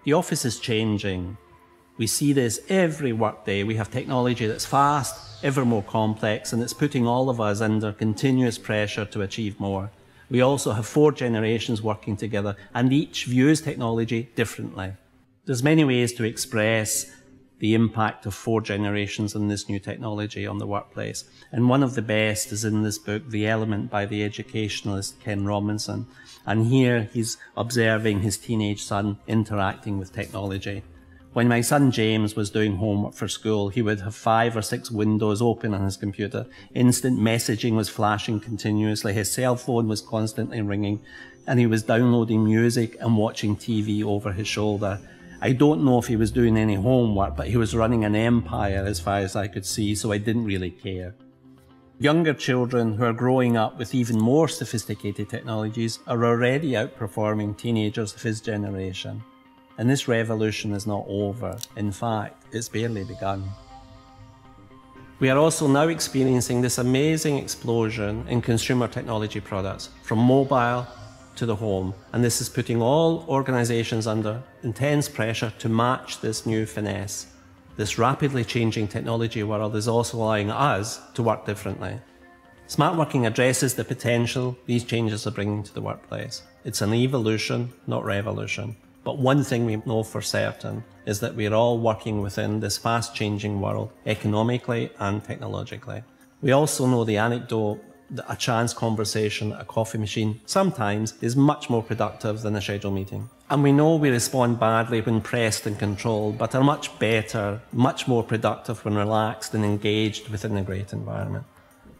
The office is changing. We see this every workday. We have technology that's fast, ever more complex, and it's putting all of us under continuous pressure to achieve more. We also have 4 generations working together, and each views technology differently. There's many ways to express the impact of 4 generations in this new technology on the workplace. And one of the best is in this book, The Element by the educationalist Ken Robinson. And here he's observing his teenage son interacting with technology. When my son James was doing homework for school, he would have 5 or 6 windows open on his computer. Instant messaging was flashing continuously. His cell phone was constantly ringing, and he was downloading music and watching TV over his shoulder. I don't know if he was doing any homework, but he was running an empire as far as I could see, so I didn't really care. Younger children who are growing up with even more sophisticated technologies are already outperforming teenagers of his generation. And this revolution is not over. In fact, it's barely begun. We are also now experiencing this amazing explosion in consumer technology products, from mobile to the home. And this is putting all organizations under intense pressure to match this new finesse. This rapidly changing technology world is also allowing us to work differently. Smartworking addresses the potential these changes are bringing to the workplace. It's an evolution, not revolution. But one thing we know for certain is that we're all working within this fast-changing world, economically and technologically. We also know the anecdote that a chance conversation at a coffee machine sometimes is much more productive than a scheduled meeting. And we know we respond badly when pressed and controlled, but are much better, much more productive when relaxed and engaged within a great environment.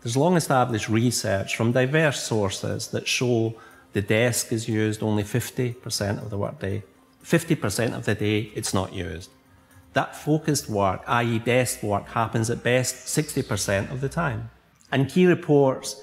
There's long-established research from diverse sources that show the desk is used only 50% of the workday. 50% of the day, it's not used. That focused work, i.e. desk work, happens at best 60% of the time. And key reports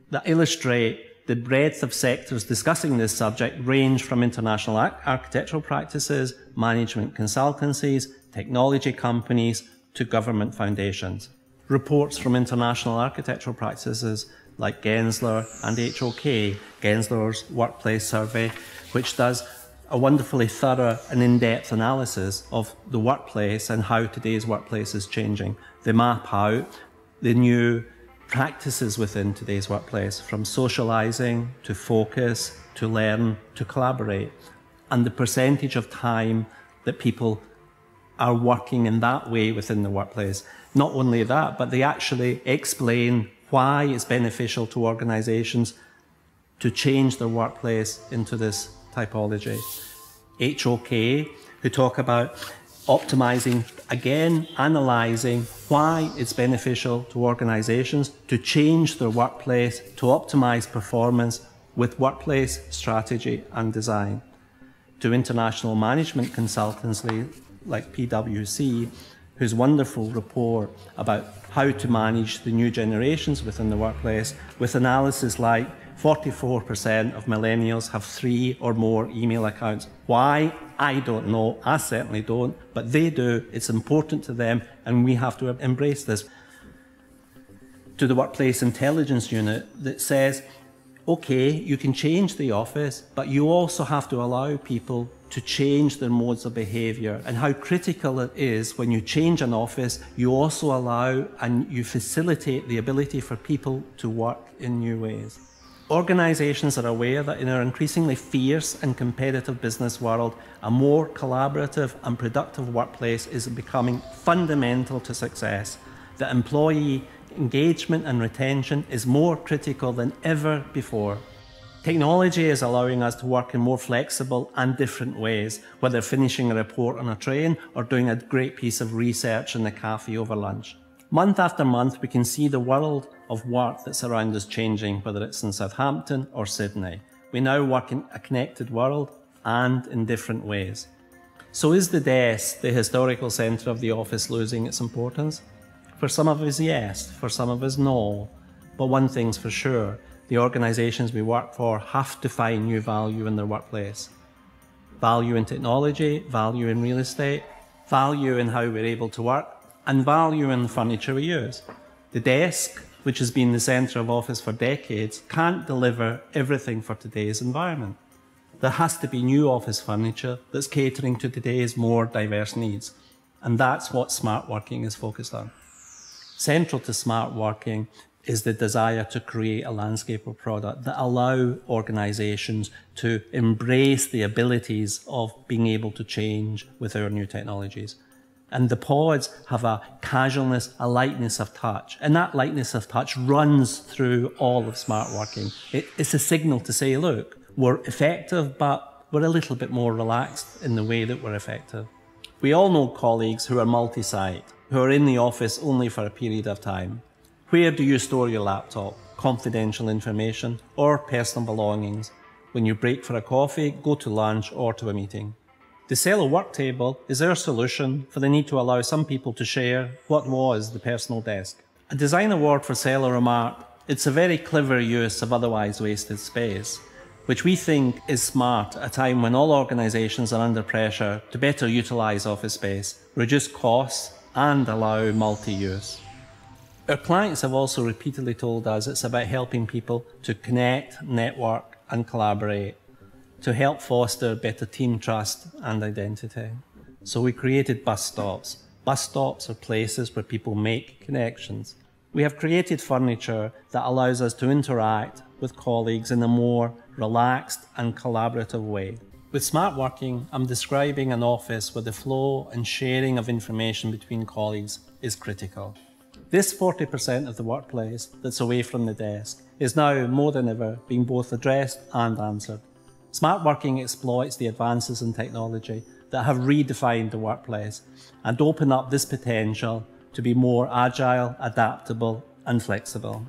that illustrate the breadth of sectors discussing this subject range from international architectural practices, management consultancies, technology companies, to government foundations. Reports from international architectural practices like Gensler and HOK, Gensler's Workplace Survey, which does a wonderfully thorough and in-depth analysis of the workplace and how today's workplace is changing. They map out the new practices within today's workplace, from socializing to focus to learn to collaborate, and the percentage of time that people are working in that way within the workplace. Not only that, but they actually explain why it's beneficial to organizations to change their workplace into this typology. HOK, who talk about optimizing, again, analyzing why it's beneficial to organizations to change their workplace to optimize performance with workplace strategy and design. To international management consultancy like PwC, whose wonderful report about how to manage the new generations within the workplace, with analysis like 44% of millennials have 3 or more email accounts. Why? I don't know. I certainly don't, but they do. It's important to them, and we have to embrace this. To the Workplace Intelligence Unit that says, okay, you can change the office, but you also have to allow people to change their modes of behaviour, and how critical it is when you change an office, you also allow and you facilitate the ability for people to work in new ways. Organisations are aware that in our increasingly fierce and competitive business world, a more collaborative and productive workplace is becoming fundamental to success, that employee engagement and retention is more critical than ever before. Technology is allowing us to work in more flexible and different ways, whether finishing a report on a train or doing a great piece of research in the cafe over lunch. Month after month, we can see the world of work that's around us changing, whether it's in Southampton or Sydney. We now work in a connected world and in different ways. So is the desk, the historical centre of the office, losing its importance? For some of us, yes. For some of us, no. But one thing's for sure, the organisations we work for have to find new value in their workplace. Value in technology, value in real estate, value in how we're able to work, and value in the furniture we use. The desk, which has been the centre of office for decades, can't deliver everything for today's environment. There has to be new office furniture that's catering to today's more diverse needs. And that's what smart working is focused on. Central to smart working is the desire to create a landscape of product that allow organisations to embrace the abilities of being able to change with our new technologies. And the pods have a casualness, a lightness of touch. And that lightness of touch runs through all of smart working. It's a signal to say, look, we're effective, but we're a little bit more relaxed in the way that we're effective. We all know colleagues who are multi-site, who are in the office only for a period of time. Where do you store your laptop, confidential information, or personal belongings when you break for a coffee, go to lunch, or to a meeting? The Cello Worktable is our solution for the need to allow some people to share what was the personal desk. A design award for Cello remarked, "It's a very clever use of otherwise wasted space," which we think is smart at a time when all organisations are under pressure to better utilise office space, reduce costs, and allow multi-use. Our clients have also repeatedly told us it's about helping people to connect, network, and collaborate, to help foster better team trust and identity. So we created bus stops. Bus stops are places where people make connections. We have created furniture that allows us to interact with colleagues in a more relaxed and collaborative way. With smart working, I'm describing an office where the flow and sharing of information between colleagues is critical. This 40% of the workplace that's away from the desk is now more than ever being both addressed and answered. Smart working exploits the advances in technology that have redefined the workplace and open up this potential to be more agile, adaptable, and flexible.